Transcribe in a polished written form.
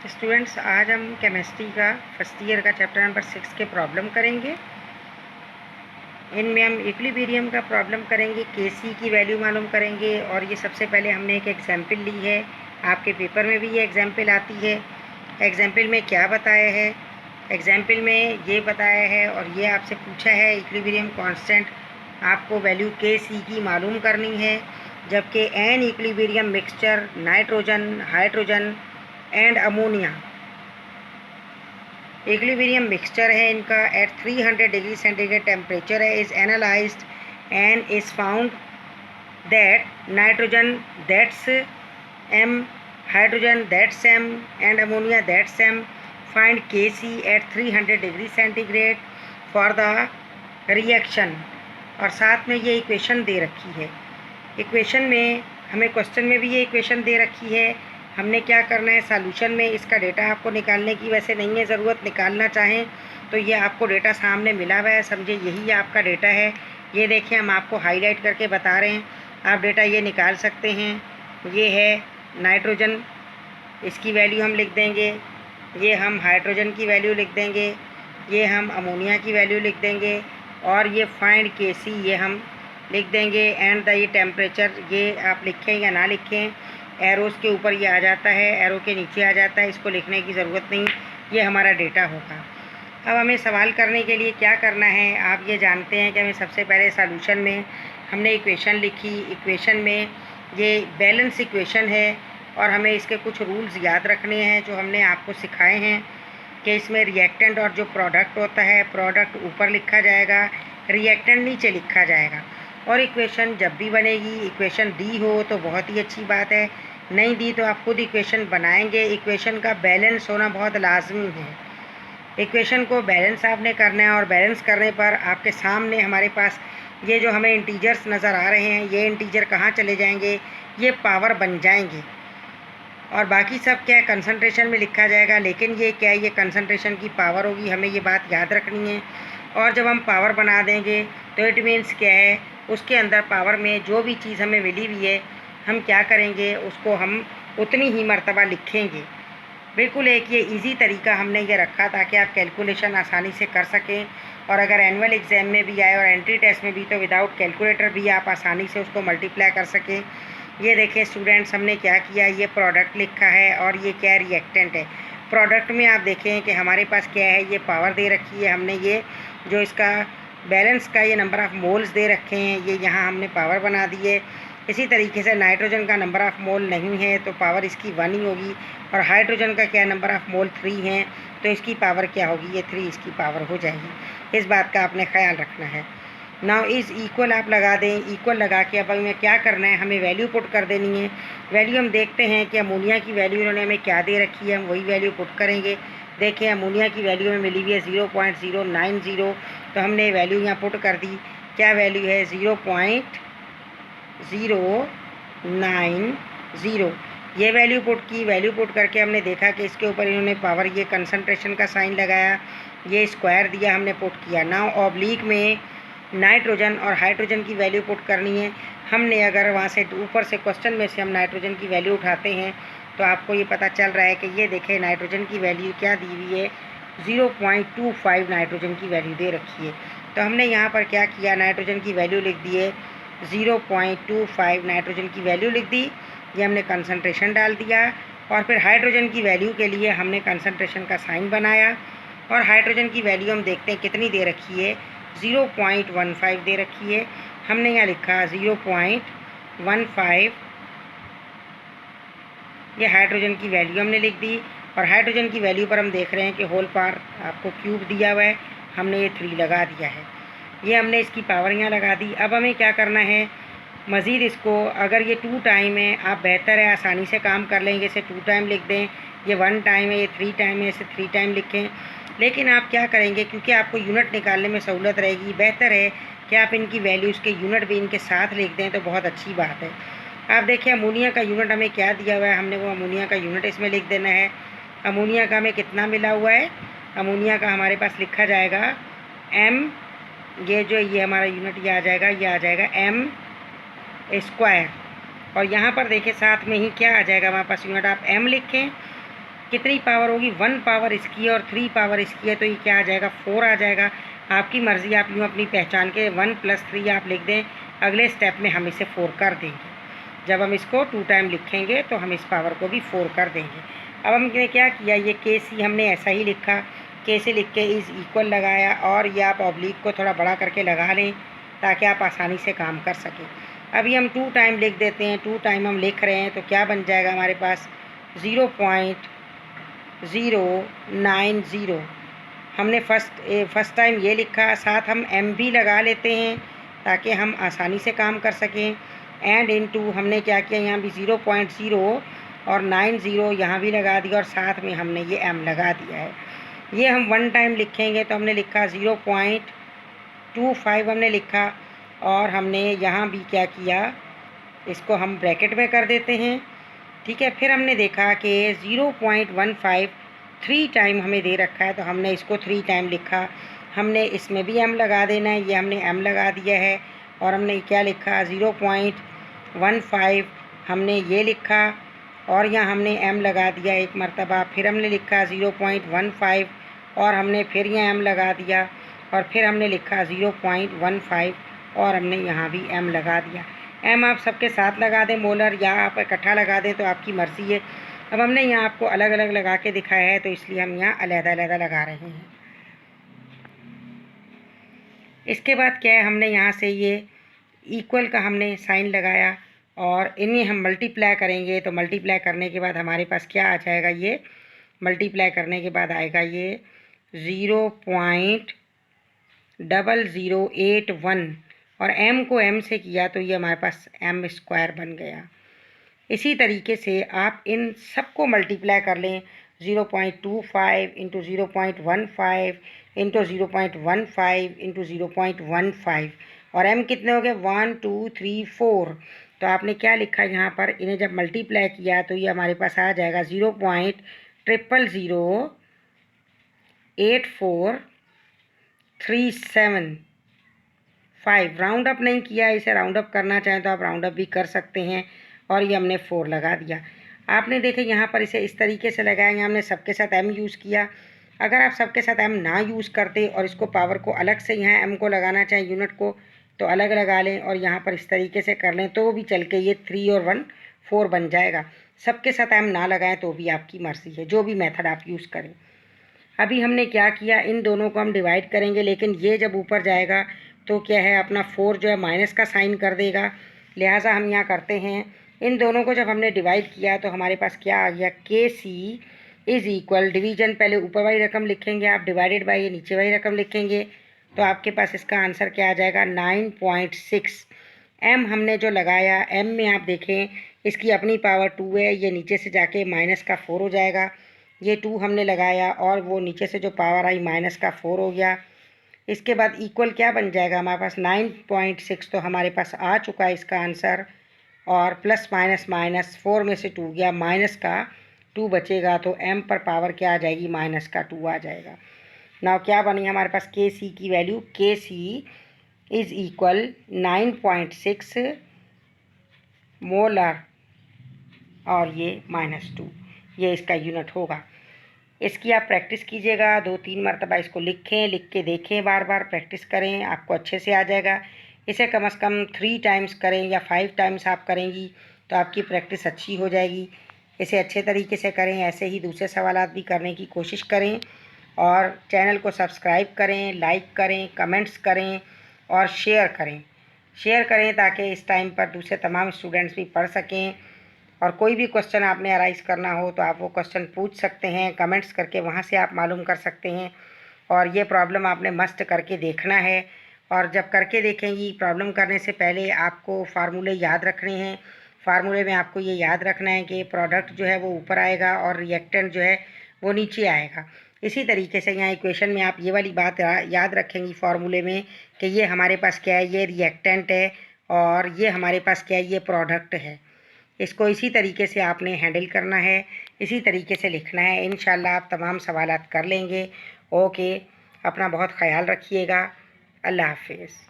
Students, आज हम chemistry का फर्स्ट ईयर का चैप्टर नंबर 6 के प्रॉब्लम करेंगे। इनमें हम इक्विलिब्रियम का प्रॉब्लम करेंगे, केसी की वैल्यू मालूम करेंगे। और ये सबसे पहले हमने एक एग्जाम्पल ली है, आपके पेपर में भी ये एग्जाम्पल आती है। एग्जाम्पल में क्या बताया है? एग्जाम्पल में ये बताया है और ये आपसे पूछा है इक्विलिब्रियम कांस्टेंट आपको वैल्यू के सी की मालूम करनी है, जबकि an equilibrium mixture nitrogen, hydrogen and ammonia equilibrium mixture है इनका एट 300 डिग्री सेंटीग्रेड टेम्परेचर है, is analysed and is found that nitrogen that's m, hydrogen that's m and ammonia that's m. Find Kc at 300 degree centigrade for the reaction. और साथ में ये equation दे रखी है। Equation में हमें क्वेश्चन में भी ये इक्वेशन दे रखी है। हमने क्या करना है, सॉल्यूशन में इसका डेटा आपको निकालने की वैसे नहीं है ज़रूरत, निकालना चाहें तो ये आपको डेटा सामने मिला हुआ है, समझे यही आपका डेटा है। ये देखिए, हम आपको हाईलाइट करके बता रहे हैं, आप डेटा ये निकाल सकते हैं। ये है नाइट्रोजन, इसकी वैल्यू हम लिख देंगे, ये हम हाइड्रोजन की वैल्यू लिख देंगे, ये हम अमोनिया की वैल्यू लिख देंगे, और ये फाइंड के सी ये हम लिख देंगे। एंड द ये टेम्परेचर ये आप लिखें या ना लिखें, एरोज़ के ऊपर ये आ जाता है, एरो के नीचे आ जाता है, इसको लिखने की ज़रूरत नहीं, ये हमारा डेटा होगा। अब हमें सवाल करने के लिए क्या करना है, आप ये जानते हैं कि हमें सबसे पहले सॉल्यूशन में हमने इक्वेशन लिखी। इक्वेशन में ये बैलेंस इक्वेशन है और हमें इसके कुछ रूल्स याद रखने हैं जो हमने आपको सिखाए हैं कि इसमें रिएक्टेंट और जो प्रोडक्ट होता है, प्रोडक्ट ऊपर लिखा जाएगा, रिएक्टेंट नीचे लिखा जाएगा। और इक्वेशन जब भी बनेगी, इक्वेशन दी हो तो बहुत ही अच्छी बात है, नहीं दी तो आप खुद इक्वेशन बनाएंगे। इक्वेशन का बैलेंस होना बहुत लाजमी है। इक्वेशन को बैलेंस आपने करना है और बैलेंस करने पर आपके सामने हमारे पास ये जो हमें इंटीजर्स नज़र आ रहे हैं, ये इंटीजर कहाँ चले जाएंगे, ये पावर बन जाएंगे। और बाकी सब क्या है, कंसंट्रेशन में लिखा जाएगा, लेकिन ये क्या है, ये कंसंट्रेशन की पावर होगी, हमें ये बात याद रखनी है। और जब हम पावर बना देंगे तो इट मीन्स क्या है, उसके अंदर पावर में जो भी चीज़ हमें मिली हुई है, हम क्या करेंगे, उसको हम उतनी ही मर्तबा लिखेंगे। बिल्कुल एक ये इजी तरीका हमने ये रखा ताकि आप कैलकुलेशन आसानी से कर सकें, और अगर एनुअल एग्ज़ाम में भी आए और एंट्री टेस्ट में भी तो विदाउट कैलकुलेटर भी आप आसानी से उसको मल्टीप्लाई कर सकें। ये देखें स्टूडेंट्स, हमने क्या किया, ये प्रोडक्ट लिखा है और ये क्या रिएक्टेंट है। प्रोडक्ट में आप देखें कि हमारे पास क्या है, ये पावर दे रखी है, हमने ये जो इसका बैलेंस का ये नंबर ऑफ़ मोल्स दे रखे हैं, ये यहाँ हमने पावर बना दी है। इसी तरीके से नाइट्रोजन का नंबर ऑफ़ मोल नहीं है तो पावर इसकी 1 ही होगी, और हाइड्रोजन का क्या नंबर ऑफ़ मोल 3 है तो इसकी पावर क्या होगी, ये 3 इसकी पावर हो जाएगी। इस बात का आपने ख्याल रखना है। नाउ इज़ इक्वल आप लगा दें, इक्वल लगा के अब हमें क्या करना है, हमें वैल्यू पुट कर देनी है। वैल्यू हम देखते हैं कि अमोनिया की वैल्यू इन्होंने हमें क्या दे रखी है, हम वही वैल्यू पुट करेंगे। देखिए अमोनिया की वैल्यू हमें मिली हुई है 0.090, तो हमने वैल्यू यहाँ पुट कर दी। क्या वैल्यू है, 0.090। ये वैल्यू पुट की, वैल्यू पुट करके हमने देखा कि इसके ऊपर इन्होंने पावर ये कंसंट्रेशन का साइन लगाया, ये स्क्वायर दिया, हमने पुट किया। नाउ ऑब्लिक में नाइट्रोजन और हाइड्रोजन की वैल्यू पुट करनी है। हमने अगर वहाँ से ऊपर से क्वेश्चन में से हम नाइट्रोजन की वैल्यू उठाते हैं तो आपको ये पता चल रहा है कि ये देखें नाइट्रोजन की वैल्यू क्या दी हुई है, 0.25 नाइट्रोजन की वैल्यू दे रखी है। तो हमने यहाँ पर क्या किया, नाइट्रोजन की वैल्यू लिख दी है, 0.25 नाइट्रोजन की वैल्यू लिख दी, ये हमने कंसंट्रेशन डाल दिया। और फिर हाइड्रोजन की वैल्यू के लिए हमने कंसंट्रेशन का साइन बनाया, और हाइड्रोजन की वैल्यू हम देखते हैं कितनी दे रखी है, 0.15 दे रखी है। हमने यहाँ लिखा 0.15, ये हाइड्रोजन की वैल्यू हमने लिख दी। और हाइड्रोजन की वैल्यू पर हम देख रहे हैं कि होल पावर आपको क्यूब दिया हुआ है, हमने ये 3 लगा दिया है, ये हमने इसकी पावर यहाँ लगा दी। अब हमें क्या करना है, मज़ीद इसको, अगर ये 2 टाइम है आप बेहतर है आसानी से काम कर लेंगे, इसे 2 टाइम लिख दें, ये 1 टाइम है, ये 3 टाइम है, इसे 3 टाइम लिखें। लेकिन आप क्या करेंगे, क्योंकि आपको यूनिट निकालने में सहूलत रहेगी, बेहतर है कि आप इनकी वैल्यूज़ के यूनिट भी इनके साथ लिख दें तो बहुत अच्छी बात है। आप देखिए अमोनिया का यूनिट हमें क्या दिया हुआ है, हमने वो अमोनिया का यूनिट इसमें लिख देना है। अमोनिया का हमें कितना मिला हुआ है, अमोनिया का हमारे पास लिखा जाएगा m, ये जो ये हमारा यूनिट ये आ जाएगा, ये आ जाएगा m स्क्वायर। और यहाँ पर देखिए साथ में ही क्या आ जाएगा हमारे पास यूनिट, आप m लिखें कितनी पावर होगी, 1 पावर इसकी है और 3 पावर इसकी है, तो ये क्या आ जाएगा, 4 आ जाएगा। आपकी मर्ज़ी, आप यूँ अपनी पहचान के 1 + 3 आप लिख दें, अगले स्टेप में हम इसे 4 कर देंगे। जब हम इसको 2 टाइम लिखेंगे तो हम इस पावर को भी 4 कर देंगे। अब हमने क्या किया, ये KC हमने ऐसा ही लिखा, KC लिख के इज़ इक्वल लगाया, और ये आप ऑब्लिक को थोड़ा बड़ा करके लगा लें ताकि आप आसानी से काम कर सकें। अभी हम 2 टाइम लिख देते हैं, 2 टाइम हम लिख रहे हैं तो क्या बन जाएगा हमारे पास 0.090। हमने फर्स्ट टाइम ये लिखा, साथ हम m भी लगा लेते हैं ताकि हम आसानी से काम कर सकें। एंड इनटू हमने क्या किया, यहाँ भी 0.0 और 90 यहाँ भी लगा दिया, और साथ में हमने ये m लगा दिया है। ये हम 1 टाइम लिखेंगे तो हमने लिखा 0.25 हमने लिखा, और हमने यहाँ भी क्या किया, इसको हम ब्रैकेट में कर देते हैं, ठीक है। फिर हमने देखा कि 0.15 3 टाइम हमें दे रखा है, तो हमने इसको 3 टाइम लिखा। हमने इसमें भी m लगा देना है, ये हमने m लगा दिया है, और हमने क्या लिखा 0.15 हमने ये लिखा, और यहाँ हमने m लगा दिया एक मरतबा। फिर हमने लिखा 0.15 और हमने फिर यहाँ m लगा दिया, और फिर हमने लिखा 0.15 और हमने यहाँ भी m लगा दिया। m आप सबके साथ लगा दें मोलर, या आप इकट्ठा लगा दें, तो आपकी मर्ज़ी है। अब हमने यहाँ आपको अलग अलग लगा के दिखाया है, तो इसलिए हम यहाँ अलग-अलग लगा रहे हैं। इसके बाद क्या है, हमने यहाँ से ये इक्वल का हमने साइन लगाया, और इन्हें हम मल्टीप्लाई करेंगे, तो मल्टीप्लाई करने के बाद हमारे पास क्या आ जाएगा, ये मल्टीप्लाई करने के बाद आएगा ये 0.0081, और m को m से किया तो ये हमारे पास m² बन गया। इसी तरीके से आप इन सबको मल्टीप्लाई कर लें, 0.25 इंटू 0.15 इंटू 0.15 इंटू 0.15, और m कितने हो गए 1 2 3 4। तो आपने क्या लिखा यहाँ पर, इन्हें जब मल्टीप्लाई किया तो ये हमारे पास आ जाएगा 0.008437 राउंड अप नहीं किया, इसे राउंड अप करना चाहें तो आप राउंड अप भी कर सकते हैं, और ये हमने 4 लगा दिया। आपने देखे यहाँ पर इसे इस तरीके से लगाया, यहाँ हमने सबके साथ m यूज़ किया। अगर आप सबके साथ m ना यूज़ करते और इसको पावर को अलग से यहाँ m को लगाना चाहें, यूनिट को, तो अलग लगा लें और यहाँ पर इस तरीके से कर लें, तो भी चल के ये 3 और 1 4 बन जाएगा। सबके साथ m ना लगाएं तो भी आपकी मर्ज़ी है, जो भी मेथड आप यूज़ करें। अभी हमने क्या किया, इन दोनों को हम डिवाइड करेंगे, लेकिन ये जब ऊपर जाएगा तो क्या है, अपना 4 जो है माइनस का साइन कर देगा। लिहाजा हम यहाँ करते हैं, इन दोनों को जब हमने डिवाइड किया तो हमारे पास क्या आ गया, KC इज़ इक्वल, डिवीज़न पहले ऊपर वाली रकम लिखेंगे आप, डिवाइडेड बाई ये नीचे वाली रकम लिखेंगे, तो आपके पास इसका आंसर क्या आ जाएगा 9.6। m हमने जो लगाया, m में आप देखें इसकी अपनी पावर 2 है, ये नीचे से जाके माइनस का 4 हो जाएगा। ये 2 हमने लगाया और वो नीचे से जो पावर आई माइनस का 4 हो गया। इसके बाद इक्वल क्या बन जाएगा हमारे पास 9.6, तो हमारे पास आ चुका है इसका आंसर, और प्लस माइनस माइनस 4 में से 2 गया, माइनस का 2 बचेगा, तो m पर पावर क्या आ जाएगी, माइनस का 2 आ जाएगा। नाउ क्या बनी हमारे पास KC की value, KC is equal 9.6 molar, और ये -2, ये इसका यूनिट होगा। इसकी आप प्रैक्टिस कीजिएगा, 2-3 मरतबा इसको लिखें, लिख के देखें, बार बार प्रैक्टिस करें, आपको अच्छे से आ जाएगा। इसे कम से कम 3 टाइम्स करें या 5 टाइम्स आप करेंगी तो आपकी प्रैक्टिस अच्छी हो जाएगी। इसे अच्छे तरीके से करें, ऐसे ही दूसरे सवालात भी करने की कोशिश करें, और चैनल को सब्सक्राइब करें, लाइक करें, कमेंट्स करें और शेयर करें ताकि इस टाइम पर दूसरे तमाम स्टूडेंट्स भी पढ़ सकें। और कोई भी क्वेश्चन आपने अराइज़ करना हो तो आप वो क्वेश्चन पूछ सकते हैं, कमेंट्स करके वहाँ से आप मालूम कर सकते हैं। और ये प्रॉब्लम आपने मस्ट करके देखना है, और जब करके देखेंगी, प्रॉब्लम करने से पहले आपको फार्मूले याद रखने हैं। फार्मूले में आपको ये याद रखना है कि प्रोडक्ट जो है वो ऊपर आएगा और रिएक्टेंट जो है वो नीचे आएगा। इसी तरीके से यहाँ इक्वेशन में आप ये वाली बात याद रखेंगी फार्मूले में कि ये हमारे पास क्या है, ये रिएक्टेंट है, और ये हमारे पास क्या है, ये प्रोडक्ट है। इसको इसी तरीके से आपने हैंडल करना है, इसी तरीके से लिखना है। इंशाल्लाह आप तमाम सवालात कर लेंगे। ओके, अपना बहुत ख्याल रखिएगा। अल्लाह हाफिज़।